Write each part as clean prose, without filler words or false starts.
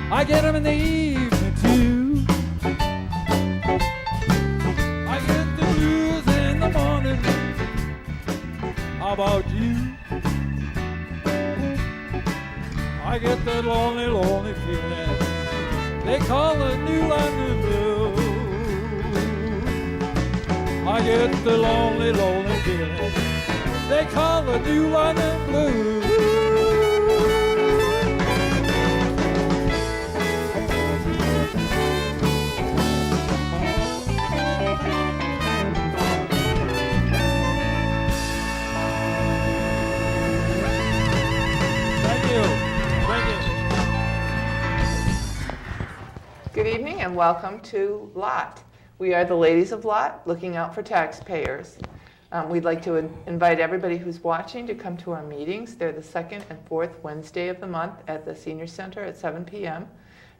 I get them in the evening too. I get the blues in the morning. How about you? I get that lonely, lonely feeling they call the New London Blues. I get the lonely, lonely feeling they call the New London Blues. Good evening and welcome to LOT. We are the Ladies of LOT, looking out for taxpayers. We'd like to invite everybody who's watching to come to our meetings. They're the second and fourth Wednesday of the month at the Senior Center at 7 p.m.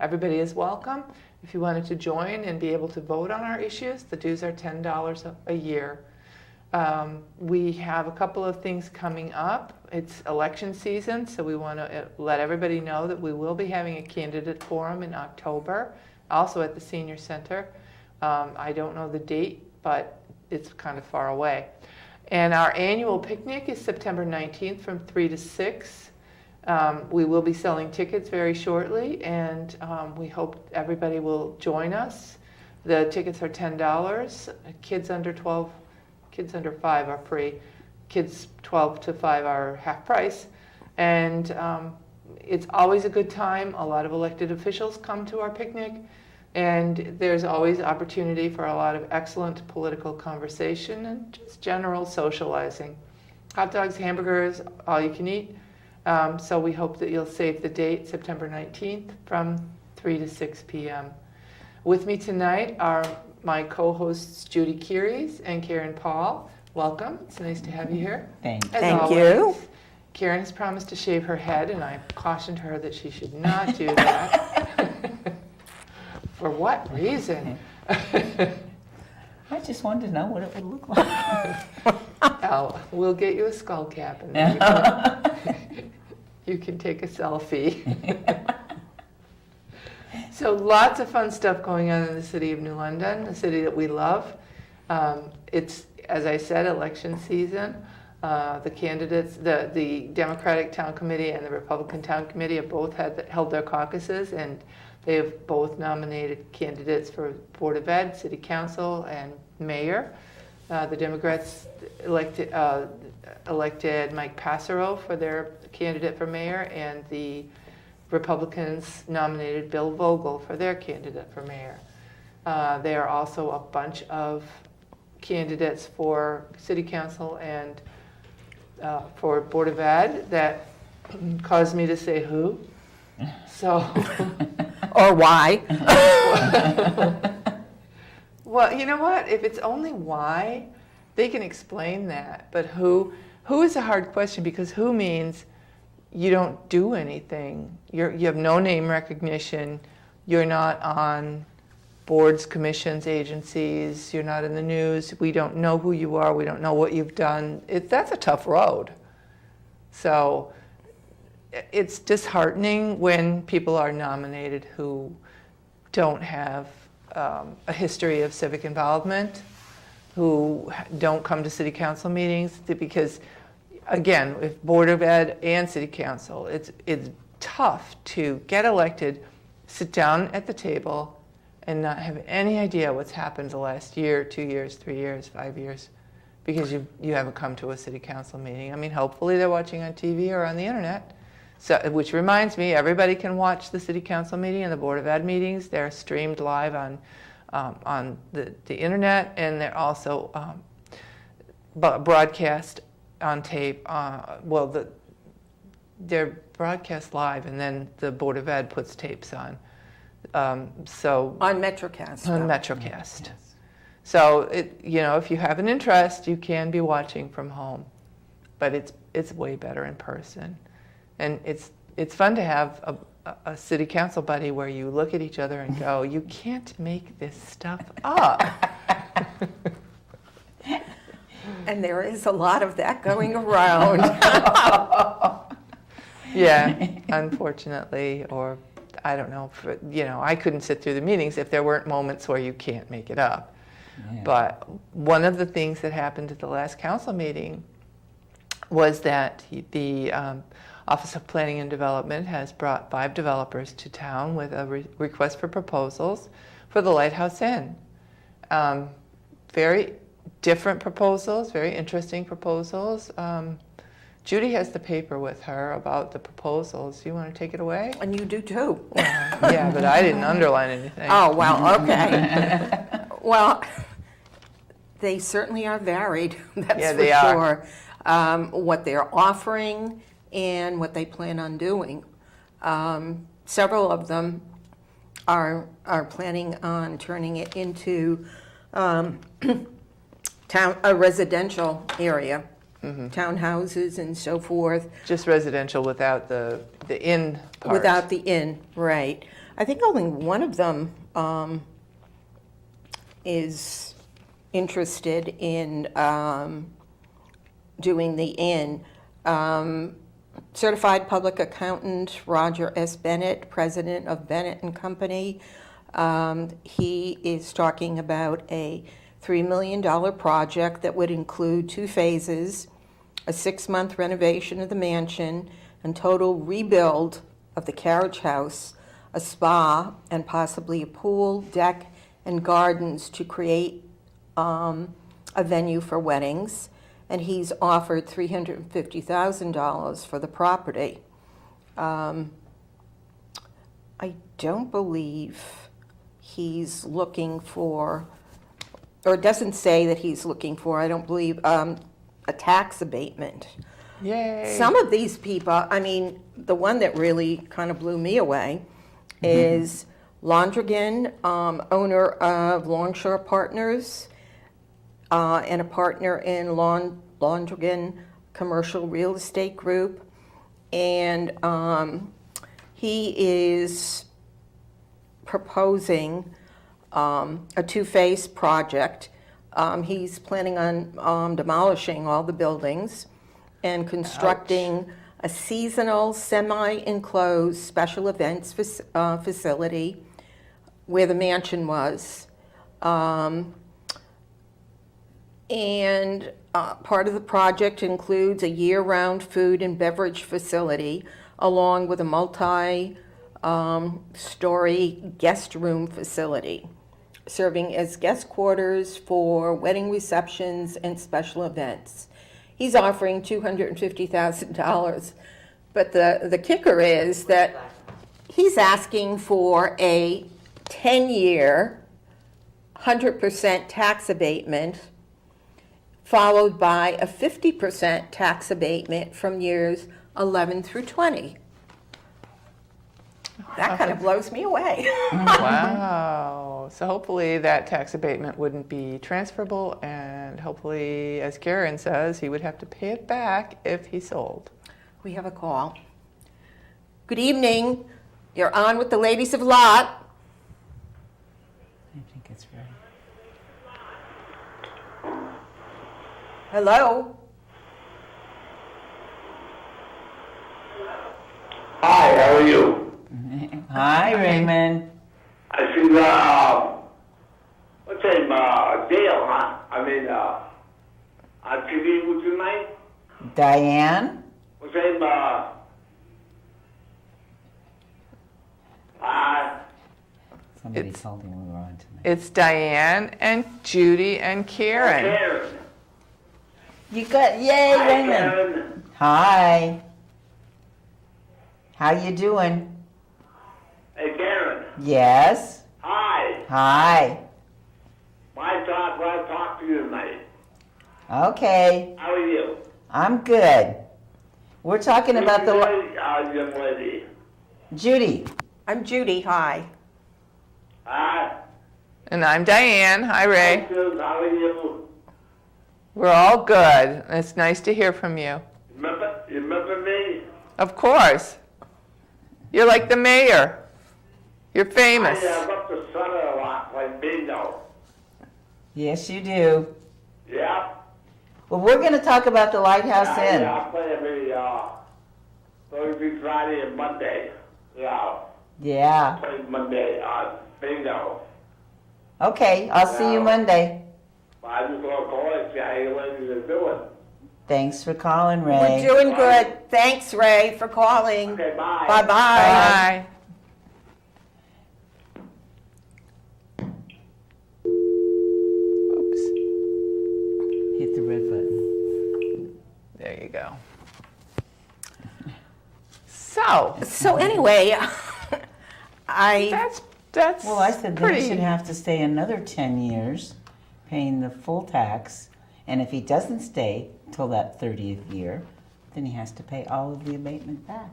Everybody is welcome. If you wanted to join and be able to vote on our issues, the dues are $10 a year. We have a couple of things coming up. It's election season, so we want to let everybody know that we will be having a candidate forum in October, also at the Senior Center. I don't know the date, but it's kind of far away. And our annual picnic is September 19th from 3 to 6. We will be selling tickets very shortly, and we hope everybody will join us. The tickets are $10. Kids under 12, kids under 5 are free. Kids 12 to 5 are half price. And it's always a good time. A lot of elected officials come to our picnic. And there's always opportunity for a lot of excellent political conversation and just general socializing. Hot dogs, hamburgers, all you can eat. So we hope that you'll save the date, September 19th, from 3 to 6 p.m. With me tonight are my co-hosts Judy Kearies and Karen Paul. Welcome. It's nice to have you here. Thank you. Karen has promised to shave her head, and I cautioned her that she should not do that. For what reason? I just wanted to know what it would look like. Oh, we'll get you a skull cap, and then you can take a selfie. So lots of fun stuff going on in the city of New London, the city that we love. It's, as I said, election season. The candidates, the Democratic Town Committee and the Republican Town Committee have both held their caucuses, and they have both nominated candidates for Board of Ed, City Council, and Mayor. The Democrats elected Mike Passero for their candidate for Mayor, and the Republicans nominated Bill Vogel for their candidate for Mayor. There are also a bunch of candidates for City Council and for Board of Ed that caused me to say who. So, or why? Well, you know what? If it's only why, they can explain that. But who is a hard question, because who means you don't do anything. You have no name recognition. You're not on boards, commissions, agencies. You're not in the news. We don't know who you are. We don't know what you've done. That's a tough road. So it's disheartening when people are nominated who don't have a history of civic involvement, who don't come to city council meetings, because again, if Board of Ed and City Council, it's tough to get elected, sit down at the table, and not have any idea what's happened the last year, 2 years, 3 years, 5 years, because you haven't come to a city council meeting. I mean, hopefully they're watching on TV or on the internet. So, which reminds me, everybody can watch the City Council meeting and the Board of Ed meetings. They're streamed live on the internet, and they're also broadcast on tape. They're broadcast live, and then the Board of Ed puts tapes on. So on Metrocast. On Metrocast. Yes. So if you have an interest, you can be watching from home, but it's way better in person. And it's fun to have a city council buddy where you look at each other and go, you can't make this stuff up. And there is a lot of that going around. Yeah, unfortunately, or I don't know, I couldn't sit through the meetings if there weren't moments where you can't make it up. Yeah. But one of the things that happened at the last council meeting was that the Office of Planning and Development has brought 5 developers to town with a request for proposals for the Lighthouse Inn. Very different proposals, very interesting proposals. Judy has the paper with her about the proposals. You want to take it away? And you do too. Yeah, but I didn't underline anything. Oh, well, okay. Well, they certainly are varied, that's Yeah, for they sure. What they're offering and what they plan on doing. Several of them are planning on turning it into a residential area, townhouses and so forth. Just residential without the inn part. Without the inn, right. I think only one of them is interested in doing the inn. Certified Public Accountant Roger S. Bennett, president of Bennett and Company. He is talking about a $3 million project that would include 2 phases, a 6-month renovation of the mansion, and total rebuild of the carriage house, a spa, and possibly a pool, deck, and gardens to create a venue for weddings. And he's offered $350,000 for the property. I don't believe he's looking for, or it doesn't say that he's looking for, I don't believe, a tax abatement. Yay. Some of these people, I mean, the one that really kind of blew me away is Londrigan, owner of Longshore Partners, and a partner in Londrigan Commercial Real Estate Group. And he is proposing a 2-phase project. He's planning on demolishing all the buildings and constructing a seasonal, semi-enclosed special events facility where the mansion was. And part of the project includes a year-round food and beverage facility, along with a multi-story guest room facility, serving as guest quarters for wedding receptions and special events. He's offering $250,000, but the kicker is that he's asking for a 10-year, 100% tax abatement, followed by a 50% tax abatement from years 11 through 20. That kind of blows me away. Wow. So hopefully that tax abatement wouldn't be transferable, and hopefully, as Karen says, he would have to pay it back if he sold. We have a call. Good evening. You're on with the Ladies of Lot. I think it's right. Hello. Hi, how are you? Hi, Raymond. I see, what's his name, Dale, huh? I mean, on TV, what's your name? Diane? What's his name, Somebody told me we were on tonight. It's Diane and Judy and Karen. Karen. You got, yay, Hi, Raymond. Karen. Hi. How you doing? Hey, Karen. Yes. Hi. Hi. I talk to you tonight. Okay. How are you? I'm good. We're talking about the young lady. Judy. I'm Judy. Hi. Hi. And I'm Diane. Hi, Ray. How are you? We're all good. It's nice to hear from you. You remember me? Of course. You're like the mayor. You're famous. I love the sun a lot, like bingo. Yes, you do. Yeah? Well, we're going to talk about the Lighthouse Yeah, Inn. I play every Thursday, Friday, and Monday. Yeah. Yeah. Play Monday on bingo. Okay, I'll see you Monday. I just want to call and see how you ladies are doing. Thanks for calling, We're Ray. doing good. Thanks, Ray, for calling. Okay, bye. Bye-bye. Bye. Oops. Hit the red button. There you go. So, So anyway, that's Well, I said that pretty. he should have to stay another 10 years paying the full tax. And if he doesn't stay till that 30th year, then he has to pay all of the abatement back.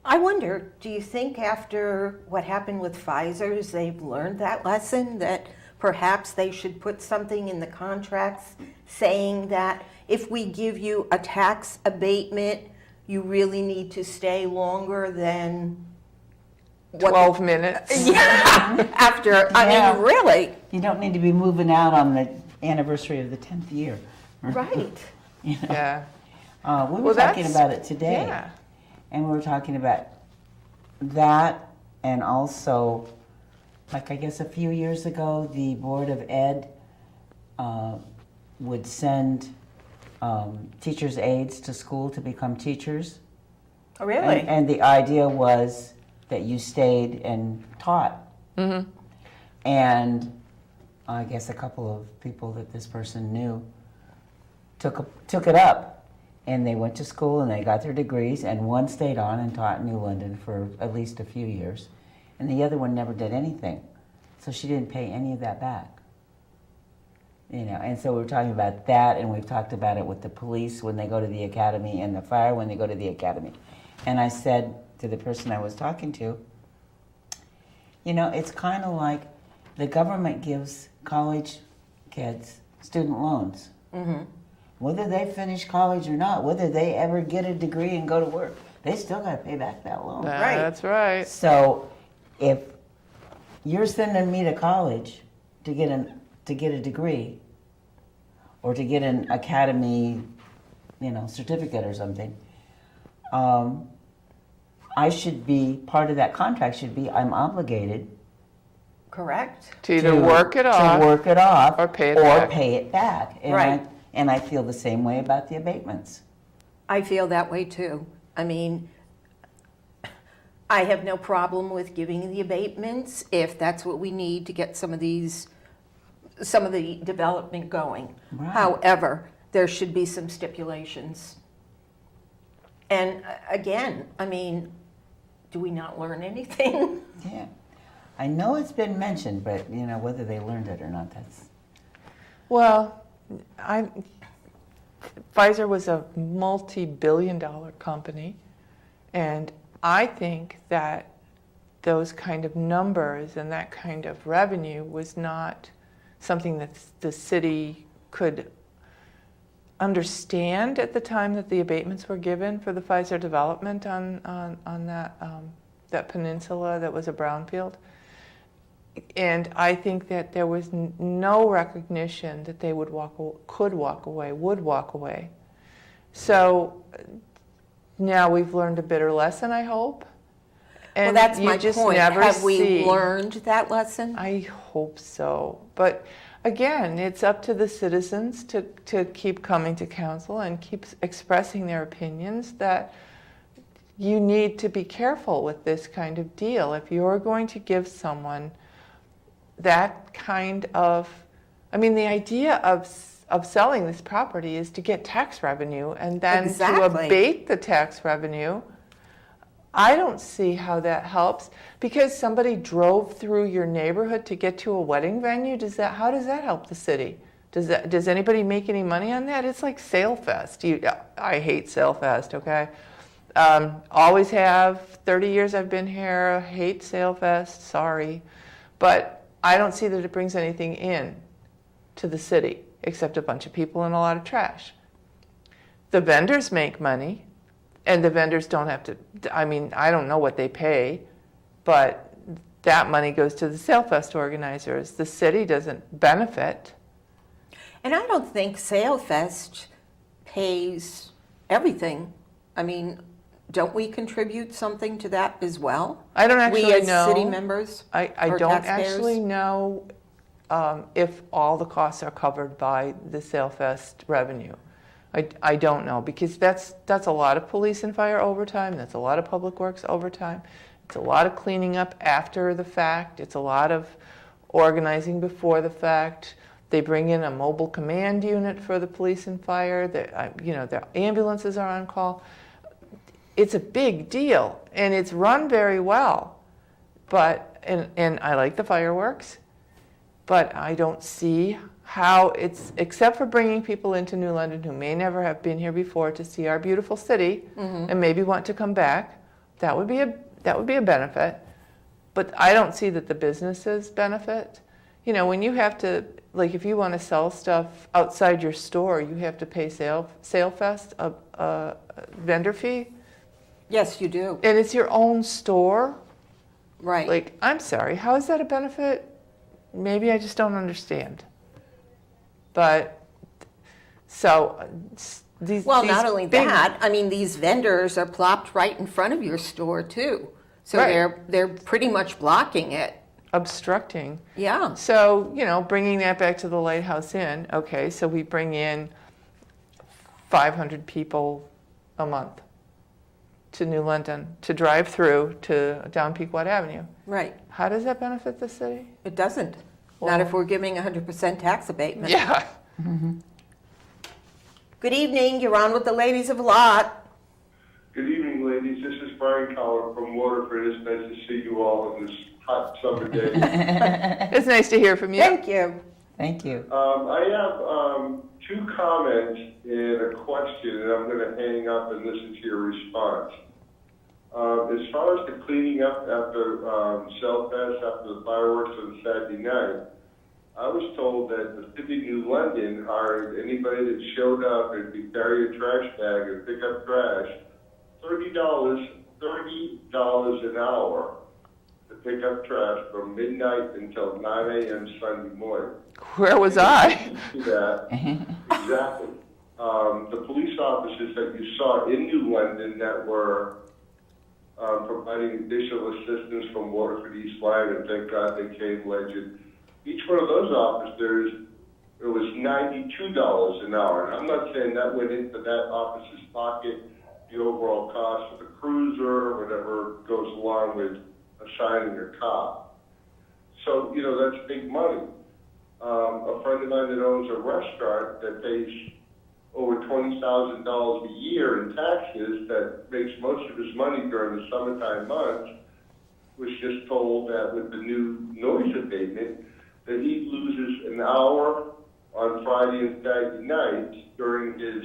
I wonder, do you think after what happened with Pfizer's, they've learned that lesson, that perhaps they should put something in the contracts saying that if we give you a tax abatement, you really need to stay longer than what 12 minutes. Yeah, after, I Yeah. mean, really, You don't need to be moving out on the anniversary of the 10th year. right. You know? Yeah. We were Well, talking that's- about it today. Yeah. And we were talking about that, and also, like I guess a few years ago, the Board of Ed would send teachers' aides to school to become teachers. Really? And the idea was that you stayed and taught. Mm-hmm. And I guess a couple of people that this person knew took it up. And they went to school and they got their degrees, and one stayed on and taught in New London for at least a few years. And the other one never did anything. So she didn't pay any of that back. You know, and so we're talking about that, and we've talked about it with the police when they go to the academy and the fire when they go to the academy. And I said to the person I was talking to, you know, it's kind of like the government gives college kids student loans. Mm-hmm. Whether they finish college or not, whether they ever get a degree and go to work, they still got to pay back that loan. Right. That's right. So if you're sending me to college to get a degree or to get an academy, certificate or something, I should be, part of that contract should be I'm obligated Correct. To either work it off. to work it off or pay it back. And Right. And I feel the same way about the abatements. I feel that way too. I mean, I have no problem with giving the abatements if that's what we need to get some of the development going. Right. However, there should be some stipulations. And again, I mean, do we not learn anything? Yeah. I know it's been mentioned, but whether they learned it or not, that's... Well, Pfizer was a multi-billion-dollar company, and I think that those kind of numbers and that kind of revenue was not something that the city could understand at the time that the abatements were given for the Pfizer development on that peninsula that was a brownfield. And I think that there was no recognition that they would would walk away. So now we've learned a bitter lesson, I hope. And Well, that's you my just point. never Have we see. learned that lesson? I hope so. But again, it's up to the citizens to keep coming to council and keep expressing their opinions that you need to be careful with this kind of deal. If you're going to give someone that kind of, the idea of selling this property is to get tax revenue and then to Exactly. abate the tax revenue. I don't see how that helps because somebody drove through your neighborhood to get to a wedding venue. How does that help the city? Does anybody make any money on that? It's like SailFest. I hate SailFest, okay? Always have, 30 years I've been here, hate SailFest, sorry. But I don't see that it brings anything in to the city except a bunch of people and a lot of trash. The vendors make money, and the vendors don't have to, I don't know what they pay, but that money goes to the SailFest organizers. The city doesn't benefit. And I don't think SailFest pays everything. don't we contribute something to that as well? I don't actually know. We as city members? I or don't taxpayers? actually know if all the costs are covered by the SailFest revenue. I don't know, because that's a lot of police and fire overtime, that's a lot of public works overtime, it's a lot of cleaning up after the fact, it's a lot of organizing before the fact. They bring in a mobile command unit for the police and fire, their ambulances are on call. It's a big deal, and it's run very well. But, and I like the fireworks, but I don't see how it's, except for bringing people into New London who may never have been here before to see our beautiful city and maybe want to come back, that would be a benefit. But I don't see that the businesses benefit. You know, when you have to, like if you want to sell stuff outside your store, you have to pay SailFest a vendor fee. Yes, you do. And it's your own store. Right. Like, I'm sorry, how is that a benefit? Maybe I just don't understand. But, so, these Well, these not only big- that, I mean, these vendors are plopped right in front of your store too. So Right. they're pretty much blocking it. obstructing. Yeah. So, you know, bringing that back to the Lighthouse Inn, okay, so we bring in 500 people a month to New London to drive through to down Pequot Avenue. Right. How does that benefit the city? It doesn't. Well- Not if we're giving 100% tax abatement. Yeah. Good evening. You're on with the ladies of Lot. Good evening, ladies. This is Brian Collin from Waterford. It's nice to see you all on this hot summer day. It's nice to hear from you. Thank you. Thank you. I have two comments and a question, and I'm going to hang up and listen to your response. As far as the cleaning up after SailFest, after the fireworks on Saturday night, I was told that the City of New London hired anybody that showed up and could carry a trash bag and pick up trash, $30 an hour to pick up trash from midnight until 9 a.m. Sunday morning. Where was I? See that? Exactly. The police officers that you saw in New London that were providing additional assistance from Waterford East Line, and thank God they came, Legend. Each one of those officers, it was $92 an hour. And I'm not saying that went into that officer's pocket, the overall cost of the cruiser, or whatever goes along with assigning a cop. So, you know, that's big money. A friend of mine that owns a restaurant that pays over $20,000 a year in taxes, that makes most of his money during the summertime months, was just told that with the new noise abatement, that he loses an hour on Friday and Saturday nights during his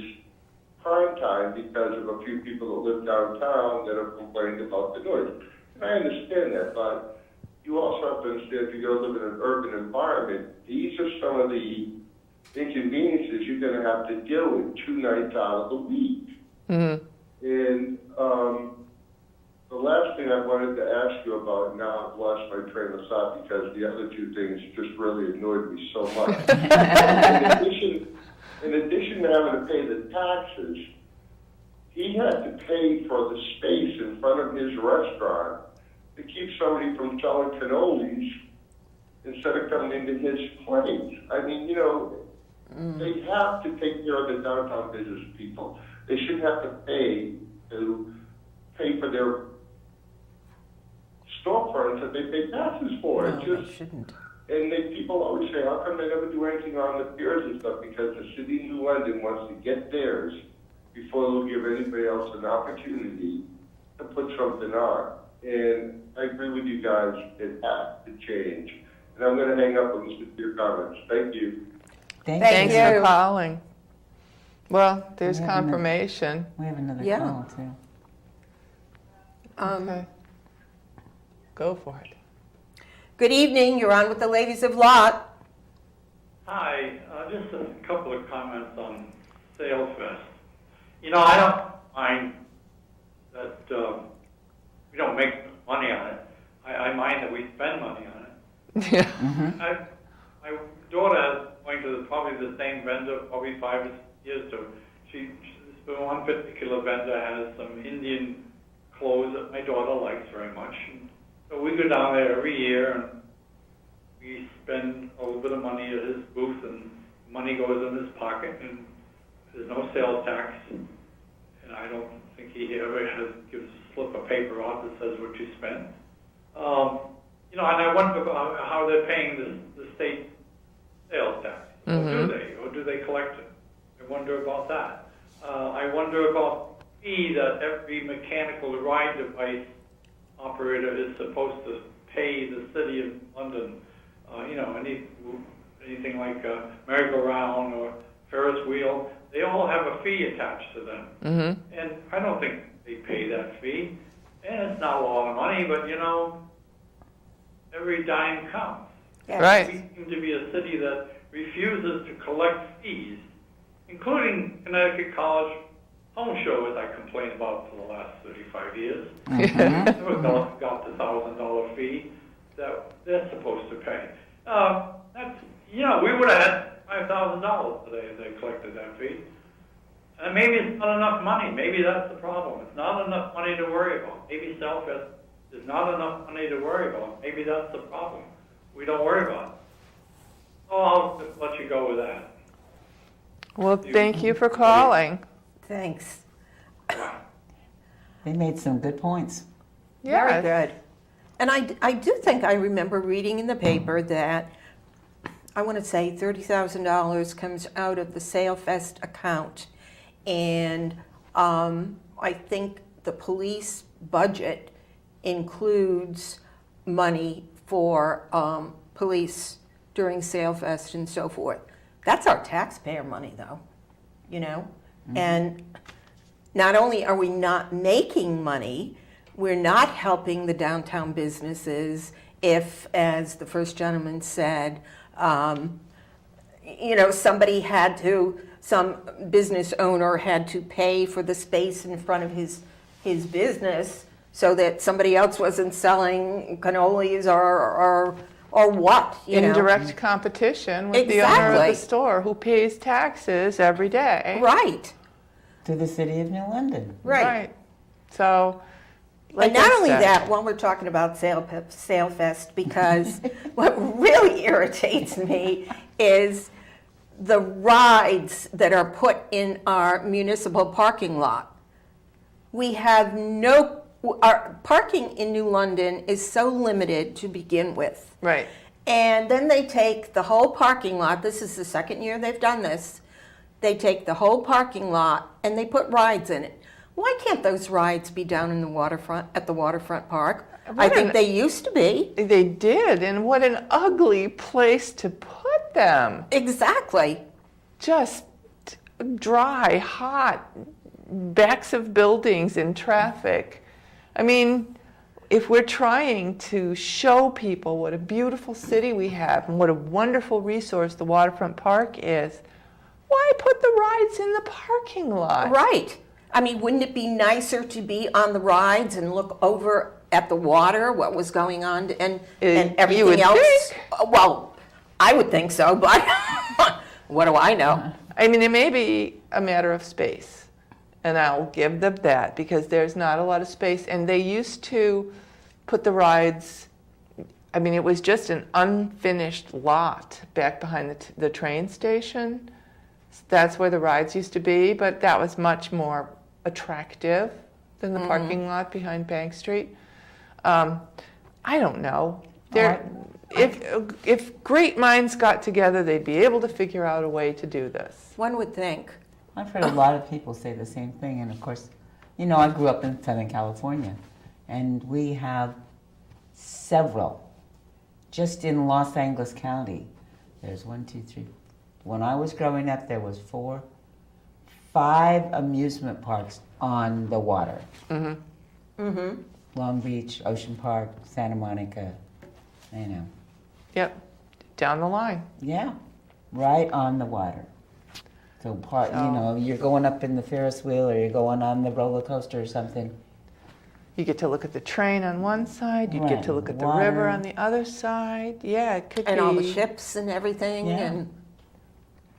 prime time because of a few people that live downtown that have complained about the noise. And I understand that, but you also have to understand if you're going to live in an urban environment, these are some of the inconveniences you're going to have to deal with 2 nights out of the week. Mm-hmm. And the last thing I wanted to ask you about, now I've lost my train of thought because the other two things just really annoyed me so much. in addition to having to pay the taxes, he had to pay for the space in front of his restaurant to keep somebody from selling cannolis instead of coming into his place. I mean, you know, they have to take care of the downtown business people. They shouldn't have to pay for their storefronts that they pay taxes for. No, It's they just, shouldn't. and people always say, how come they never do anything on the piers and stuff? Because the City of New London wants to get theirs before they'll give anybody else an opportunity to put something on. And I agree with you guys, it has to change. And I'm going to hang up and listen to your comments. Thank you. Thanks you. for calling. Well, there's We have another- confirmation. We have another Yeah. call too. Okay. Go for it. Good evening. You're on with the ladies of Lot. Hi, just a couple of comments on SailFest. You know, I don't mind that we don't make money on it. I mind that we spend money on it. Yeah. My daughter is going to probably the same vendor, probably 5 years to. One particular vendor has some Indian clothes that my daughter likes very much. And so we go down there every year and we spend a little bit of money at his booth, and money goes in his pocket, and there's no sales tax. And I don't think he ever gives a slip of paper off that says what you spent. You know, and I wonder how they're paying the state sales tax. Or do they collect it? I wonder about that. I wonder about the fee that every mechanical ride device operator is supposed to pay the city of London. You know, anything like a merry-go-round or Ferris wheel, they all have a fee attached to them. And I don't think they pay that fee. And it's not a lot of money, but you know, every dime counts. Right. We seem to be a city that refuses to collect fees, including Connecticut College home show, as I complained about for the last 35 years. Never got the $1,000 fee that they're supposed to pay. That's, you know, we would have had $5,000 today if they collected that fee. And maybe it's not enough money. Maybe that's the problem. It's not enough money to worry about. Maybe Selfest is not enough money to worry about. Maybe that's the problem. We don't worry about it. So I'll just let you go with that. Well, thank you for calling. Thanks. They made some good points. Very good. And I do think I remember reading in the paper that I want to say $30,000 comes out of the SailFest account. And I think the police budget includes money for police during SailFest and so forth. That's our taxpayer money, though, you know? And not only are we not making money, we're not helping the downtown businesses if, as the first gentleman said, you know, some business owner had to pay for the space in front of his business so that somebody else wasn't selling cannolis or what, you know? Indirect competition with the owner of the store who pays taxes every day. Right. To the city of New London. Right. So, like and not I only said, that, while we're talking about SailFest, because what really irritates me is the rides that are put in our municipal parking lot. We have our parking in New London is so limited to begin with. Right. And then they take the whole parking lot, this is the second year they've done this, they take the whole parking lot and they put rides in it. Why can't those rides be down in the waterfront, at the waterfront park? I think they used to be. They did, and what an ugly place to put them. Exactly. Just dry, hot, backs of buildings in traffic. I mean, if we're trying to show people what a beautiful city we have and what a wonderful resource the waterfront park is, why put the rides in the parking lot? Right. I mean, wouldn't it be nicer to be on the rides and look over at the water, what was going on, and everything you would else? Think. Well, I would think so, but what do I know? I mean, it may be a matter of space, and I'll give them that, because there's not a lot of space, and they used to put the rides, I mean, it was just an unfinished lot back behind the train station. That's where the rides used to be, but that was much more attractive than the parking lot behind Bank Street. I don't know. If great minds got together, they'd be able to figure out a way to do this. One would think. I've heard a lot of people say the same thing, and of course, you know, I grew up in Southern California, and we have several. Just in Los Angeles County, there's 1, 2, 3. When I was growing up, there was 4, 5 amusement parks on the water. Long Beach, Ocean Park, Santa Monica, you know. Yep, down the line. Yeah, right on the water. So you know, you're going up in the Ferris wheel or you're going on the roller coaster or something. You get to look at the train on one side, you Right, get to look at the water. river on the other side. Yeah, it could be. And all the ships and everything. Yeah. And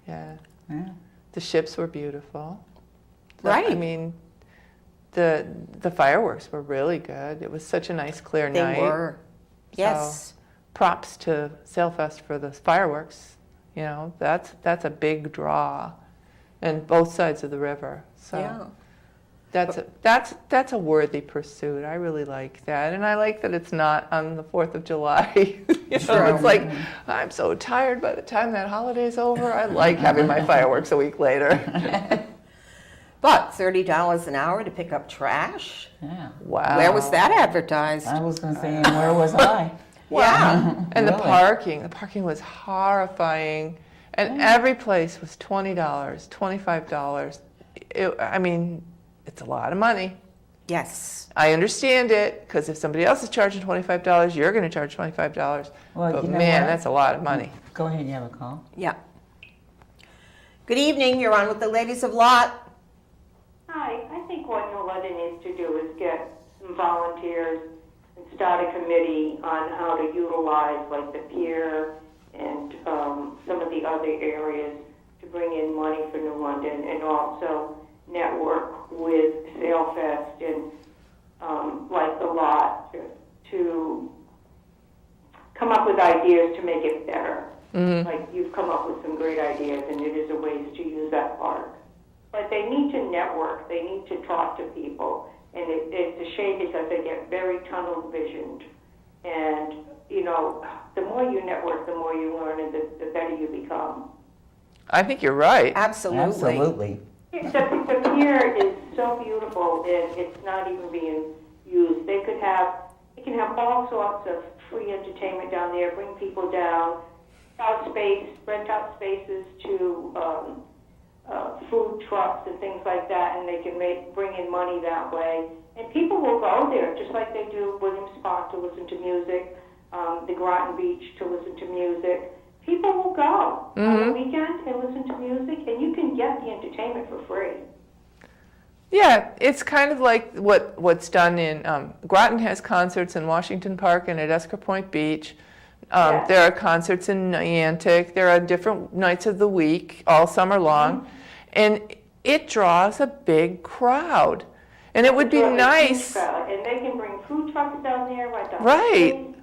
Yeah, Yeah. the ships were beautiful. I Right. mean, the fireworks were really good. It was such a nice, clear night. They were. Yes. So, props to Sailfest for the fireworks. You know, that's a big draw, and both sides of the river. So Yeah. that's a worthy pursuit. I really like that, and I like that it's not on the 4th of July. You know, it's like I'm so tired by the time that holiday's over. I like having my fireworks a week later. But $30 an hour to pick up trash? Yeah. Wow. Where was that advertised? I was going to say, and where was I? Yeah. And Really? the parking was horrifying. And every place was $20, $25. I mean, it's a lot of money. Yes. I understand it, because if somebody else is charging $25, you're going to charge $25. Well, But you know man, what? that's a lot of money. Go ahead, you have a call. Yeah. Good evening. You're on with the Ladies of Lot. Hi, I think what New London needs to do is get some volunteers and start a committee on how to utilize like the pier and some of the other areas to bring in money for New London, and also network with Sailfest and like the lot to come up with ideas to make it better. Mm-hmm. Like you've come up with some great ideas, and it is a ways to use that park. But they need to network. They need to talk to people. And it's a shame because they get very tunnel visioned. And, you know, the more you network, the more you learn, and the better you become. I think you're right. Absolutely. Absolutely. The pier is so beautiful, and it's not even being used. They can have all sorts of free entertainment down there, bring people down, rent out spaces to food trucks and things like that, and they can bring in money that way. And people will go there, just like they do Williams Park to listen to music, the Groton Beach to listen to music. People will go on the weekend and listen to music, and you can get the entertainment for free. Yeah, it's kind of like what's done in, Groton has concerts in Washington Park and at Esker Point Beach. Yeah. There are concerts in Niantic. There are different nights of the week, all summer long. And it draws a big crowd. And it would be It's a nice. huge crowd, and they can bring food trucks down there, rent out Right. space,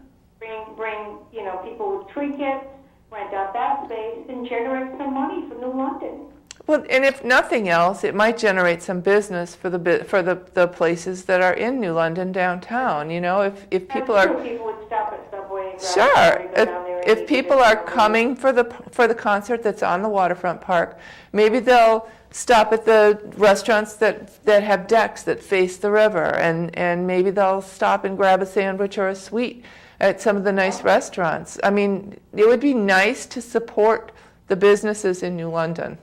bring people with trinkets, rent out that space, and generate some money for New London. Well, and if nothing else, it might generate some business for the places that are in New London downtown. You know, if people That's are true. People would stop at Subway and grab sure, a go down there and if eat people and are get some coming for the concert that's on the waterfront park, maybe they'll stop at the restaurants that have decks that face the river, and maybe they'll stop and grab a sandwich or a sweet at some of the nice restaurants. I mean, it would be nice to support the businesses in New London.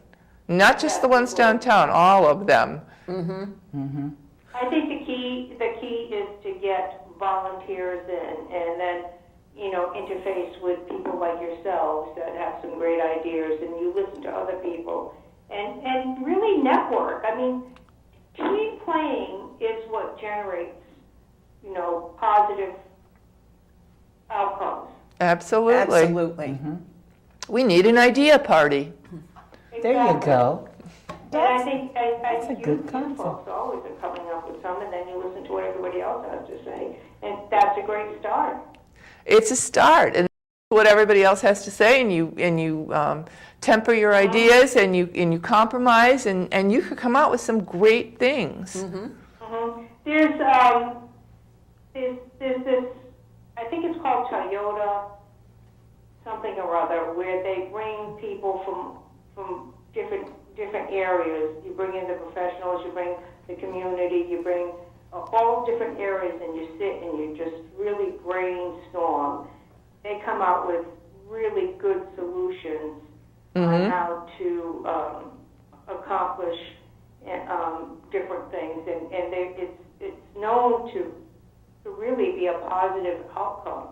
Not just the ones downtown, all of them. I think the key is to get volunteers in, and then interface with people like yourselves that have some great ideas, and you listen to other people, and really network. I mean, team playing is what generates positive outcomes. Absolutely. Absolutely. We need an idea party. There you go. And I think a you good concept. folks always are coming up with some, and then you listen to what everybody else has to say, and that's a great start. It's a start, and what everybody else has to say, and you temper your ideas, and you compromise, and you could come out with some great things. There's this, I think it's called Toyota something or other, where they bring people from different areas. You bring in the professionals, you bring the community, you bring all different areas, and you sit and you just really brainstorm. They come out with really good solutions on how to accomplish different things, and it's known to really be a positive outcome.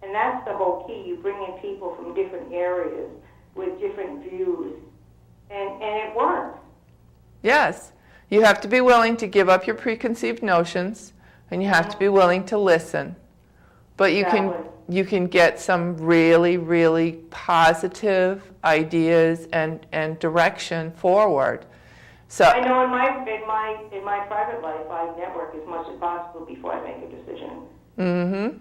And that's the whole key. You bring in people from different areas with different views, and it works. Yes, you have to be willing to give up your preconceived notions, and you have to be willing to listen. But you can get some really, really positive ideas and direction forward. So I know in my private life, I network as much as possible before I make a decision. Mm-hmm.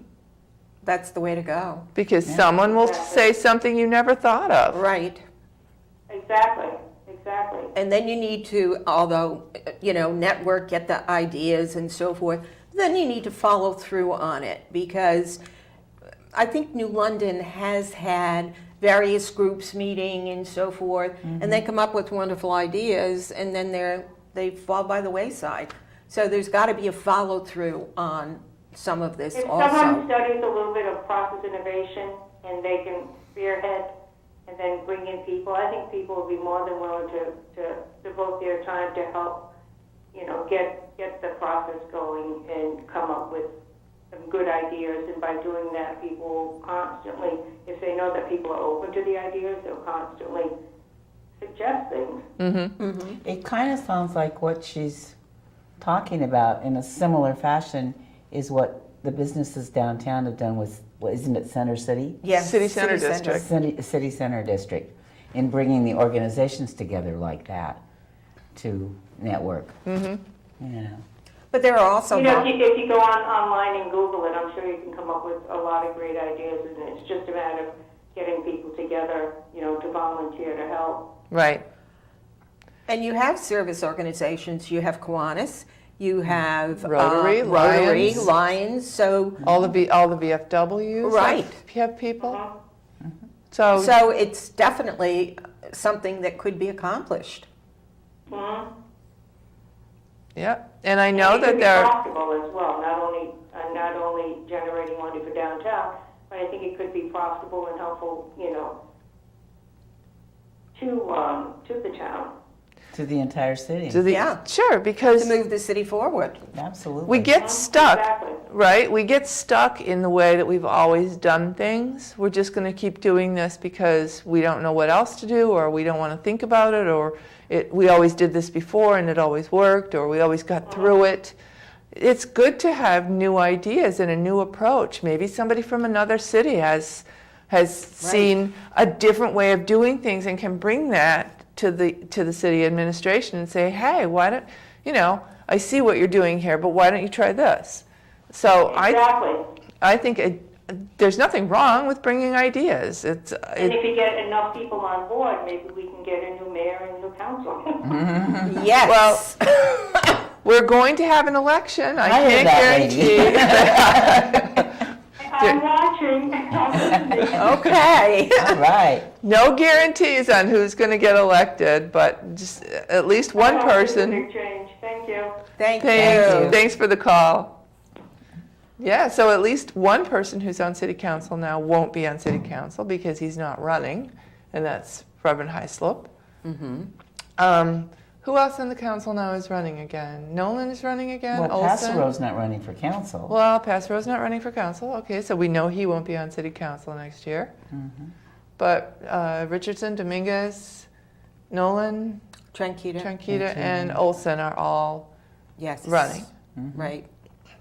That's the way to go. Because someone will say something you never thought of. Right. Exactly. And then you need to, although, network, get the ideas and so forth, then you need to follow through on it, because I think New London has had various groups meeting and so forth, and they come up with wonderful ideas, and then they fall by the wayside. So there's got to be a follow through on some of this If also. someone studies a little bit of process innovation and they can spearhead and then bring in people, I think people will be more than willing to devote their time to help, get the process going and come up with some good ideas. And by doing that, people will constantly, if they know that people are open to the ideas, they'll constantly suggest things. It kind of sounds like what she's talking about in a similar fashion is what the businesses downtown have done with, isn't it Center City? Yes, City Center District. City Center District, in bringing the organizations together like that to network. But there are also If you go online and Google it, I'm sure you can come up with a lot of great ideas, and it's just a matter of getting people together, to volunteer to help. Right. And you have service organizations. You have Kiwanis. You have Rotary, Lions. So all the VFWs. Right. Have people. so it's definitely something that could be accomplished. Yeah, and I know it that could be there. profitable as well. Not only generating money for downtown, but I think it could be profitable and helpful, to the town. To the entire city. Sure, because To move the city forward. Absolutely. we get stuck, Exactly. right? We get stuck in the way that we've always done things. We're just going to keep doing this because we don't know what else to do, or we don't want to think about it, or we always did this before and it always worked, or we always got through it. It's good to have new ideas and a new approach. Maybe somebody from another city has seen a different way of doing things and can bring that to the city administration and say, hey, why don't I see what you're doing here, but why don't you try this? So Exactly. I think there's nothing wrong with bringing ideas. And if you get enough people on board, maybe we can get a new mayor and new council. Yes. Well, we're going to have an election. I Hire can't that guarantee. I'm watching. Okay. All right. No guarantees on who's going to get elected, but just at least one person. Big change. Thank you. Thank Thanks. you. Thanks for the call. Yeah, so at least one person who's on city council now won't be on city council because he's not running, and that's Reverend Hyslop. Who else on the council now is running again? Nolan is running again? Well, Olson? Passero's not running for council. Well, Passero's not running for council. Okay, so we know he won't be on city council next year. But Richardson, Dominguez, Nolan, Tranquita. and Olson are all Yes. running. Right.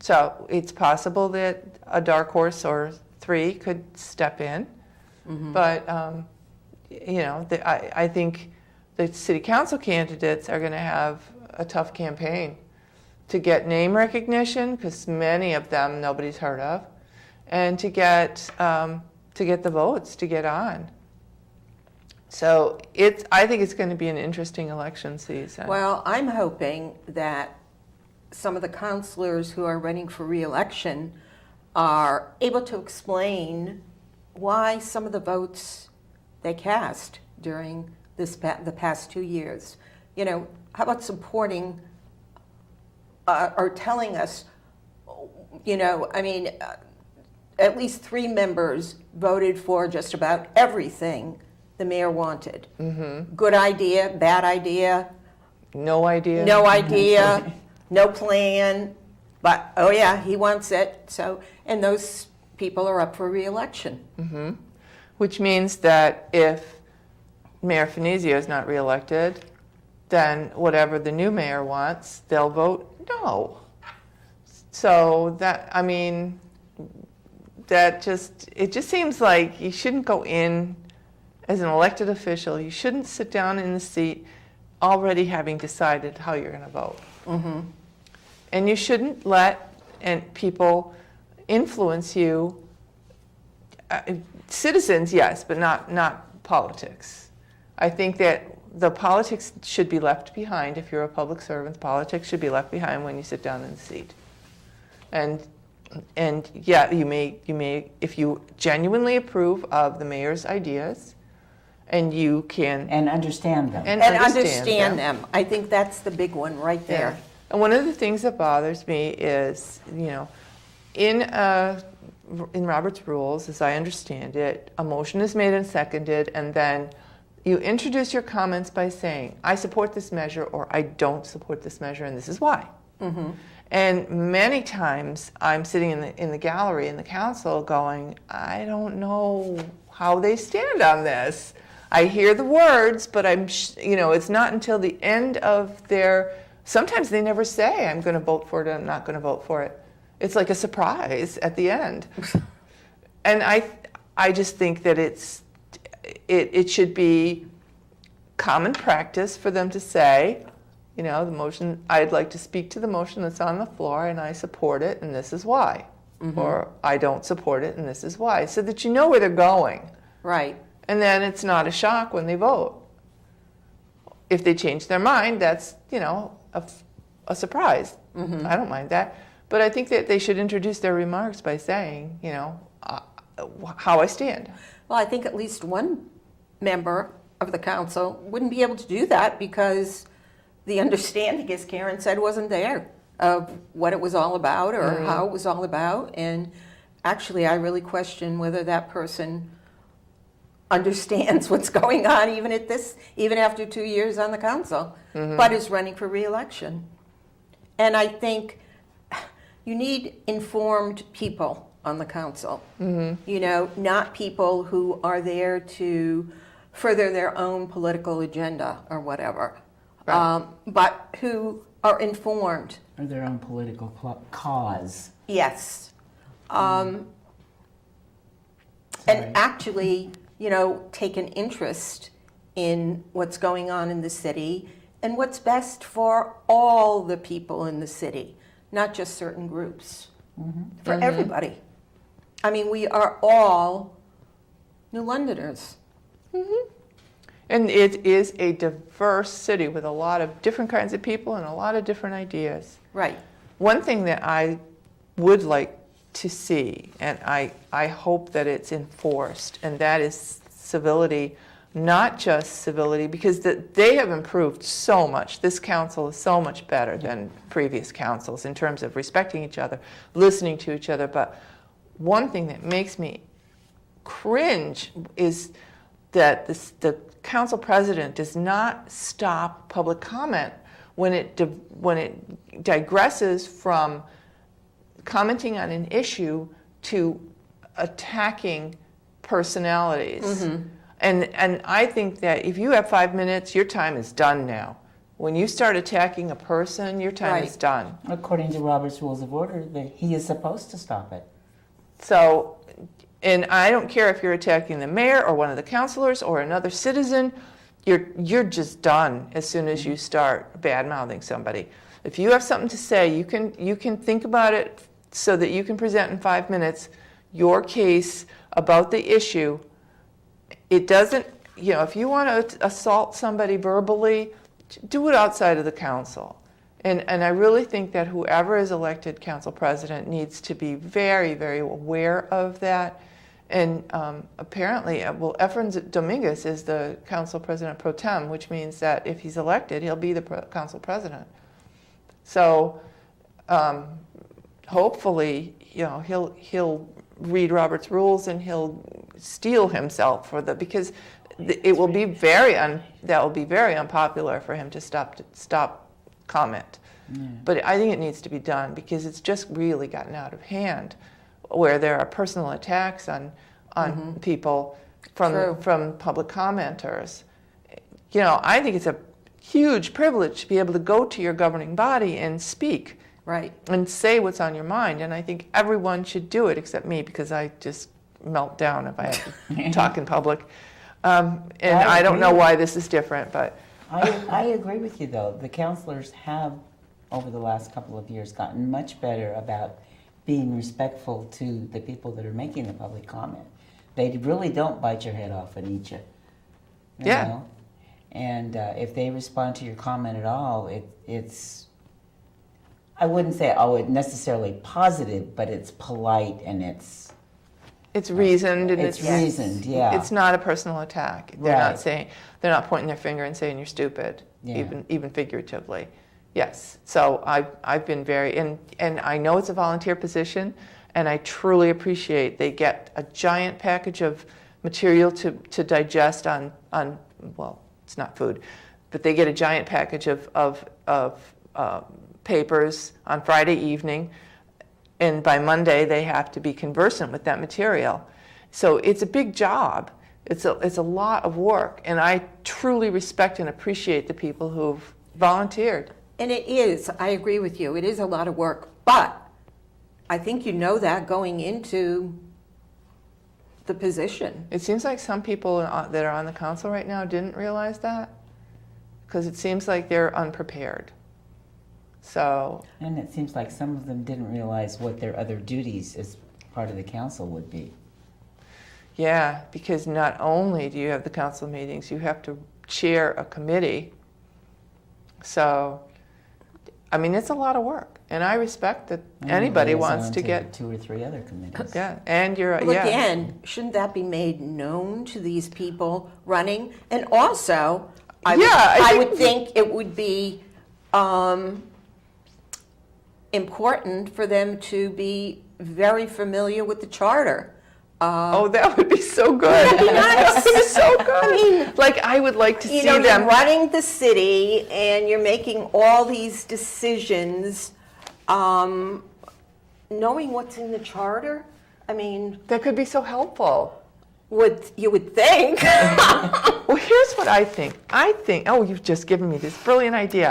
So it's possible that a dark horse or three could step in. But, I think the city council candidates are going to have a tough campaign to get name recognition, because many of them nobody's heard of, and to get the votes to get on. So I think it's going to be an interesting election season. Well, I'm hoping that some of the councilors who are running for re-election are able to explain why some of the votes they cast during the past 2 years. How about supporting or telling us, at least 3 members voted for just about everything the mayor wanted. Good idea, bad idea, No idea. no idea, no plan, but, oh yeah, he wants it. So, and those people are up for re-election. Which means that if Mayor Finizio is not reelected, then whatever the new mayor wants, they'll vote no. So it just seems like you shouldn't go in as an elected official. You shouldn't sit down in the seat already having decided how you're going to vote. And you shouldn't let people influence you. Citizens, yes, but not politics. I think that the politics should be left behind. If you're a public servant, politics should be left behind when you sit down in the seat. And yeah, you may, if you genuinely approve of the mayor's ideas, and you can And understand them. and understand them. I think that's the big one right there. Yeah. And one of the things that bothers me is, in Robert's rules, as I understand it, a motion is made and seconded, and then you introduce your comments by saying, I support this measure, or I don't support this measure, and this is why. And many times I'm sitting in the gallery in the council going, I don't know how they stand on this. I hear the words, but it's not until the end of sometimes they never say, I'm going to vote for it, I'm not going to vote for it. It's like a surprise at the end. And I just think that it should be common practice for them to say, the motion, I'd like to speak to the motion that's on the floor, and I support it, and this is why. Or I don't support it, and this is why. So that you know where they're going. Right. And then it's not a shock when they vote. If they change their mind, that's, a surprise. I don't mind that. But I think that they should introduce their remarks by saying, how I stand. Well, I think at least one member of the council wouldn't be able to do that because the understanding, as Karen said, wasn't there of what it was all about or how it was all about. And actually, I really question whether that person understands what's going on even after 2 years on the council, but is running for re-election. And I think you need informed people on the council, not people who are there to further their own political agenda or whatever, but who are informed. Or their own political cause. Yes. And actually, take an interest in what's going on in the city and what's best for all the people in the city, not just certain groups, for everybody. I mean, we are all New Londoners. And it is a diverse city with a lot of different kinds of people and a lot of different ideas. Right. One thing that I would like to see, and I hope that it's enforced, and that is civility, not just civility, because they have improved so much. This council is so much better than previous councils in terms of respecting each other, listening to each other. But one thing that makes me cringe is that the council president does not stop public comment when it digresses from commenting on an issue to attacking personalities. And I think that if you have 5 minutes, your time is done now. When you start attacking a person, your time is done. According to Robert's Rules of Order, he is supposed to stop it. So, and I don't care if you're attacking the mayor or one of the councilors or another citizen, you're just done as soon as you start bad-mouthing somebody. If you have something to say, you can think about it so that you can present in 5 minutes your case about the issue. It doesn't, if you want to assault somebody verbally, do it outside of the council. And I really think that whoever is elected council president needs to be very, very aware of that. And apparently, Efrain Dominguez is the council president pro tem, which means that if he's elected, he'll be the council president. So hopefully, he'll read Robert's rules and he'll steel himself because it will be that will be very unpopular for him to stop comment. But I think it needs to be done because it's just really gotten out of hand, where there are personal attacks on people from public commenters. I think it's a huge privilege to be able to go to your governing body and speak. Right. And say what's on your mind. And I think everyone should do it except me, because I just melt down if I have to talk in public. And I don't know why this is different, but I agree with you, though. The counselors have, over the last couple of years, gotten much better about being respectful to the people that are making the public comment. They really don't bite your head off and eat you. You Yeah. know? And if they respond to your comment at all, it's, I wouldn't say necessarily positive, but it's polite and it's reasoned and it's reasoned, yeah. It's not a personal attack. They're Right. not saying, they're not pointing their finger and saying you're stupid, Yeah. even figuratively. Yes. So I've been very, and I know it's a volunteer position, and I truly appreciate they get a giant package of material to digest on well, it's not food, but they get a giant package of papers on Friday evening, and by Monday they have to be conversant with that material. So it's a big job. It's a lot of work, and I truly respect and appreciate the people who've volunteered. And it is, I agree with you, it is a lot of work, but I think you know that going into the position. It seems like some people that are on the council right now didn't realize that, because it seems like they're unprepared. So, and it seems like some of them didn't realize what their other duties as part of the council would be. yeah, because not only do you have the council meetings, you have to chair a committee. So, I mean, it's a lot of work, and I respect that And anybody liaison wants to get, 2 or 3 other committees. yeah, and you're, Well, yeah. again, shouldn't that be made known to these people running? And also, I would think it would be important for them to be very familiar with the charter. Oh, that would be so good. That would be so good. I mean, like, I would like to see you're them. running the city and you're making all these decisions, knowing what's in the charter. I mean, That could be so helpful. you would think. Well, here's what I think. Oh, you've just given me this brilliant idea.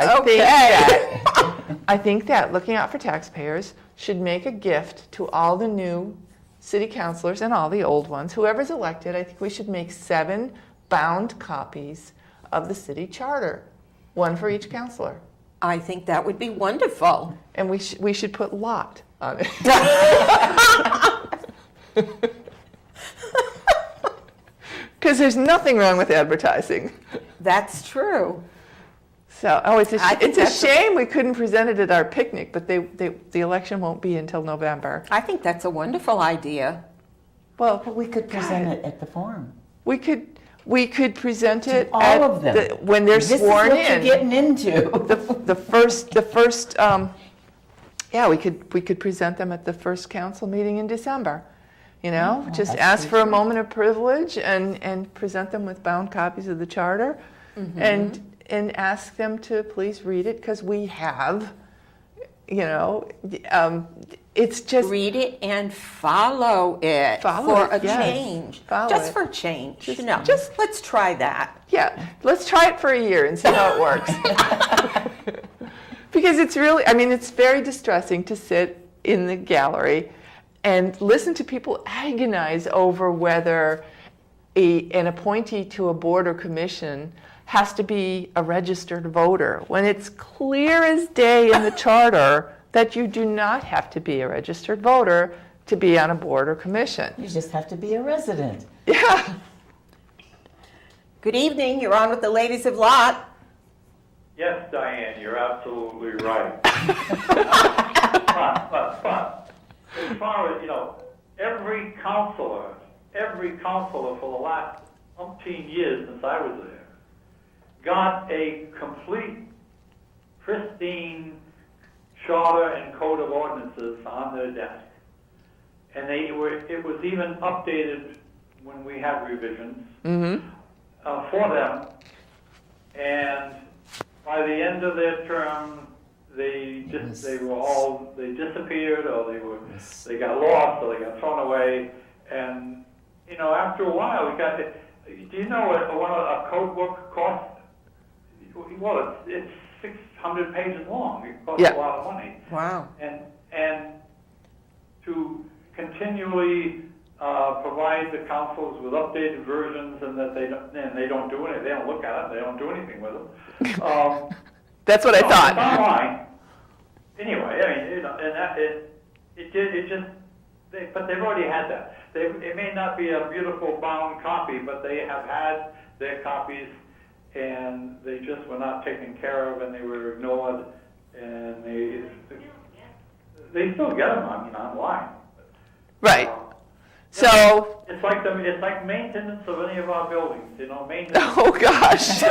I think that looking out for taxpayers should make a gift to all the new city councilors and all the old ones. Whoever's elected, I think we should make 7 bound copies of the city charter, 1 for each councilor. I think that would be wonderful. And we should put lot on it. Because there's nothing wrong with advertising. That's true. So, it's I think a that's shame we couldn't present it at our picnic, but the election won't be until November. I think that's a wonderful idea. Well, But we could present it at the forum. we could present it all at of them. when they're This sworn is what in. you're getting into. The first yeah, we could present them at the first council meeting in December. You know, just that's ask pretty for a cool. moment of privilege and present them with bound copies of the charter, and ask them to please read it, because we have, you know, it's just Read it and follow it Follow for it, a yes. change. Follow Just it. for change. Just- Just let's try that. yeah. Let's try it for a year and see how it works. Because it's really, I mean, it's very distressing to sit in the gallery and listen to people agonize over whether an appointee to a board or commission has to be a registered voter, when it's clear as day in the charter that you do not have to be a registered voter to be on a board or commission. You just have to be a resident. Yeah. Good evening. You're on with the ladies of Lot. Yes, Diane, you're absolutely right. But, as far as, you know, every counselor for the last umpteen years since I was there, got a complete, pristine charter and code of ordinances on their desk. And it was even updated when we had revisions for them. And by the end of their term, they disappeared, or they got lost, or they got thrown away. And you know, after a while, we got. Do you know what a code book costs? Well, it's 600 pages long. It costs a lot of money. Wow. And to continually provide the councils with updated versions, and that they don't do anything. They don't look at it. They don't do anything with them. That's what I thought. It's online. Anyway, I mean, and that but they've already had that. It may not be a beautiful bound copy, but they have had their copies, and they just were not taken care of, and they were ignored, and they still get them. I mean, online. Right. So it's like maintenance of any of our buildings. Maintenance. Oh gosh.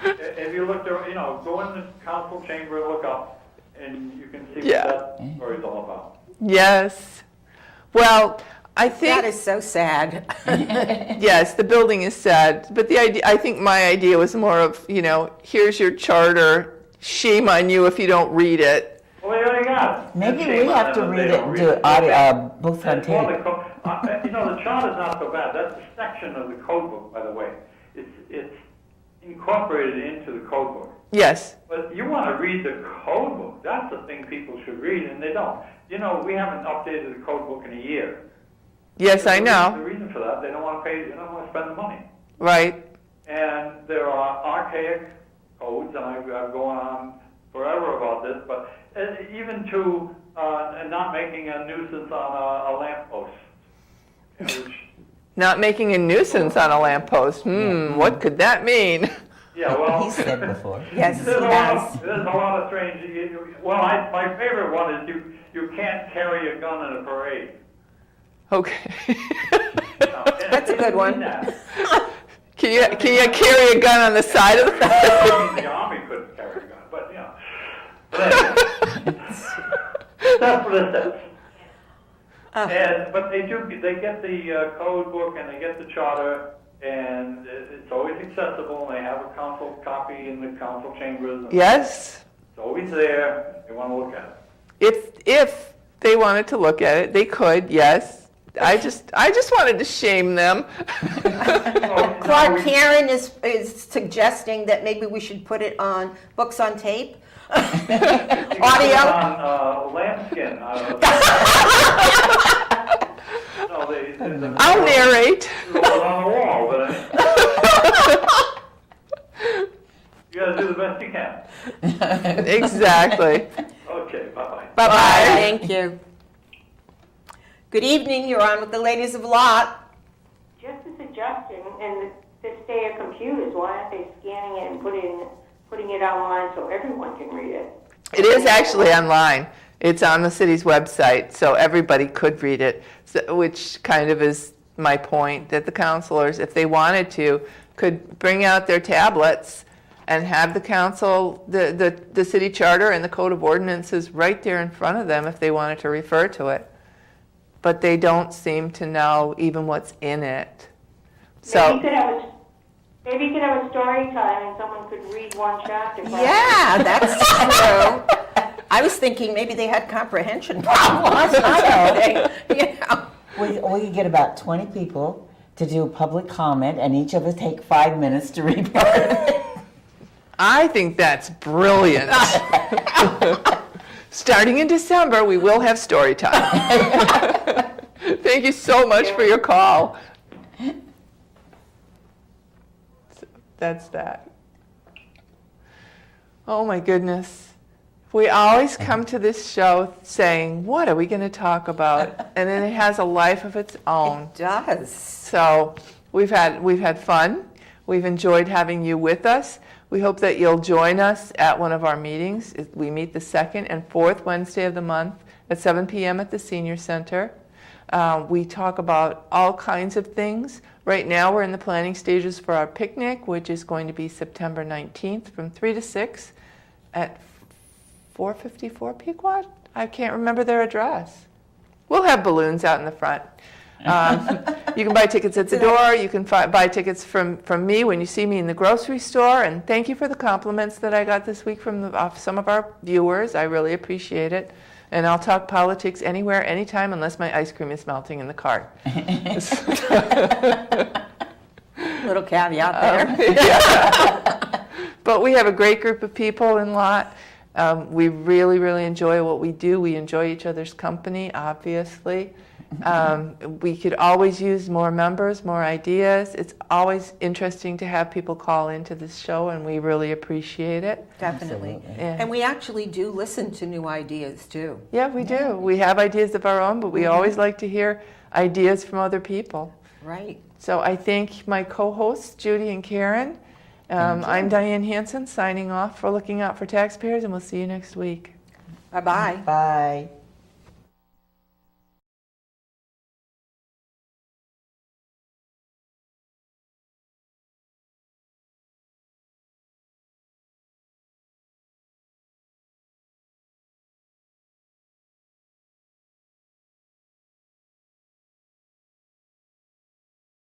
If you look there, go in the council chamber and look up, and you can see Yeah. what that story's all about. Yes. Well, I think That is so sad. yes, the building is sad, but the idea, I think my idea was more of, here's your charter. Shame on you if you don't read it. Well, they already got it. Maybe Shame we on have them to if read they it don't and do it audio, books on It's more tape. the charter's not so bad. That's a section of the code book, by the way. It's incorporated into the code book. Yes. But you want to read the code book. That's the thing people should read, and they don't. We haven't updated the code book in a year. Yes, I The know. reason for that, they don't want to pay. They don't want to spend the money. Right. And there are archaic codes, and I've gone on forever about this, but even to not making a nuisance on a lamppost. Which, Not making a nuisance on a lamppost. What could that mean? yeah, well, He said before. Yes, he there's has. a lot of strange. My favorite one is you can't carry a gun in a parade. Okay. That's a good one. Can you carry a gun on the side of the The army couldn't carry a gun, but But anyway, that's what it says. But they get the code book and they get the charter, and it's always accessible. And they have a council copy in the council chambers. Yes. It's always there. They want to look at it. If they wanted to look at it, they could. Yes. I just wanted to shame them. Clark Karen is suggesting that maybe we should put it on books on tape. Audio. On lambskin. I'll narrate. On the wall, but you got to do the best you can. Exactly. Okay, bye-bye. Bye-bye. Thank you. Good evening, you're on with the ladies of Lot. Just a suggestion, in this day of computers, why aren't they scanning it and putting it online so everyone can read it? It is actually online. It's on the city's website, so everybody could read it, which kind of is my point, that the councilors, if they wanted to, could bring out their tablets and have the council, the city charter and the code of ordinances right there in front of them if they wanted to refer to it. But they don't seem to know even what's in it. So Maybe you could have a story time and someone could read one chapter. Yeah, that's true. I was thinking maybe they had comprehension problems. We could get about 20 people to do public comment, and each of us take 5 minutes to read part of it. I think that's brilliant. Starting in December, we will have story time. Thank you so much for your call. So that's that. Oh my goodness. We always come to this show saying, what are we going to talk about? And then it has a life of its own. It does. So we've had fun. We've enjoyed having you with us. We hope that you'll join us at one of our meetings. We meet the second and fourth Wednesday of the month at 7 p.m. at the Senior Center. We talk about all kinds of things. Right now we're in the planning stages for our picnic, which is going to be September 19th from 3 to 6 at 454 Pequot? I can't remember their address. We'll have balloons out in the front. You can buy tickets at the door. You can buy tickets from me when you see me in the grocery store. And thank you for the compliments that I got this week from some of our viewers. I really appreciate it. And I'll talk politics anywhere, anytime, unless my ice cream is melting in the cart. Little caveat there. Yeah. But we have a great group of people in Lot. We really, really enjoy what we do. We enjoy each other's company, obviously. We could always use more members, more ideas. It's always interesting to have people call into this show, and we really appreciate it. Definitely. Absolutely. And we actually do listen to new ideas too. Yeah, we do. We have ideas of our own, but we always like to hear ideas from other people. Right. So I thank my co-hosts, Judy and Karen. I'm Diane Hansen, signing off for Looking Out for Taxpayers, and we'll see you next week. Bye-bye. Bye.